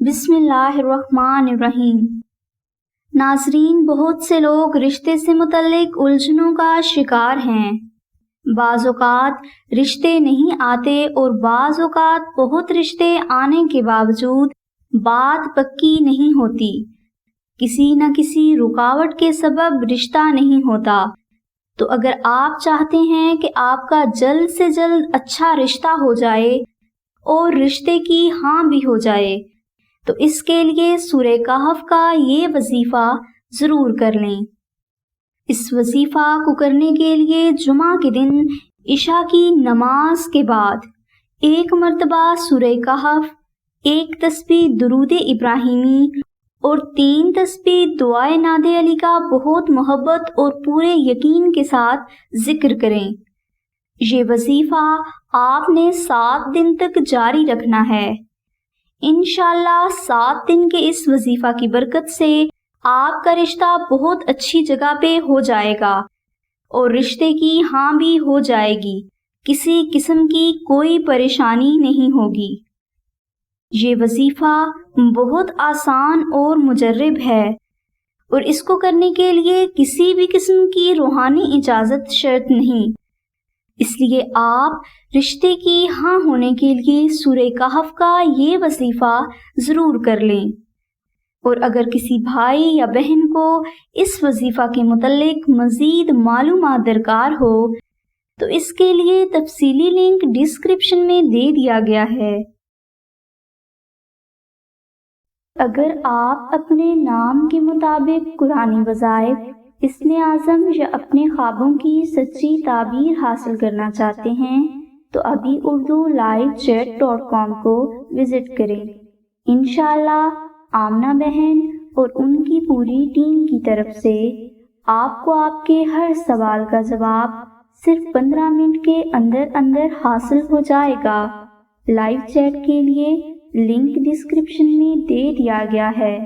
بسم اللہ الرحمن الرحیم۔ ناظرین، بہت سے لوگ رشتے سے متعلق الجھنوں کا شکار ہیں۔ بعض اوقات رشتے نہیں آتے اور بعض اوقات بہت رشتے آنے کے باوجود بات پکی نہیں ہوتی۔ کسی نہ کسی رکاوٹ کے سبب رشتہ نہیں ہوتا۔ تو اگر آپ چاہتے ہیں کہ آپ کا جلد سے جلد اچھا رشتہ ہو جائے اور رشتے کی ہاں بھی ہو جائے تو اس کے لیے سورہ کہف کا یہ وظیفہ ضرور کر لیں۔ اس وظیفہ کو کرنے کے لیے جمعہ کے دن عشاء کی نماز کے بعد 1 مرتبہ سورہ کہف، 1 تسبیح درود ابراہیمی اور 3 تسبیح دعائے ناد علی کا بہت محبت اور پورے یقین کے ساتھ ذکر کریں۔ یہ وظیفہ آپ نے 7 دن تک جاری رکھنا ہے۔ انشاءاللہ 7 دن کے اس وظیفہ کی برکت سے آپ کا رشتہ بہت اچھی جگہ پہ ہو جائے گا اور رشتے کی ہاں بھی ہو جائے گی۔ کسی قسم کی کوئی پریشانی نہیں ہوگی۔ یہ وظیفہ بہت آسان اور مجرب ہے اور اس کو کرنے کے لیے کسی بھی قسم کی روحانی اجازت شرط نہیں۔ اس لیے آپ رشتے کی ہاں ہونے کے لیے سورہ کہف کا یہ وظیفہ ضرور کر لیں۔ اور اگر کسی بھائی یا بہن کو اس وظیفہ کے متعلق مزید معلومات درکار ہو تو اس کے لیے تفصیلی لنک ڈسکرپشن میں دے دیا گیا ہے۔ اگر آپ اپنے نام کے مطابق قرآنی وظائف، اسم اعظم یا اپنے خوابوں کی سچی تعبیر حاصل کرنا چاہتے ہیں تو ابھی urdu-live-chat.com کو وزٹ کریں۔ انشاءاللہ آمنہ بہن اور ان کی پوری ٹیم کی طرف سے آپ کو آپ کے ہر سوال کا جواب صرف 15 منٹ کے اندر اندر حاصل ہو جائے گا۔ لائیو چیٹ کے لیے لنک ڈسکرپشن میں دے دیا گیا ہے۔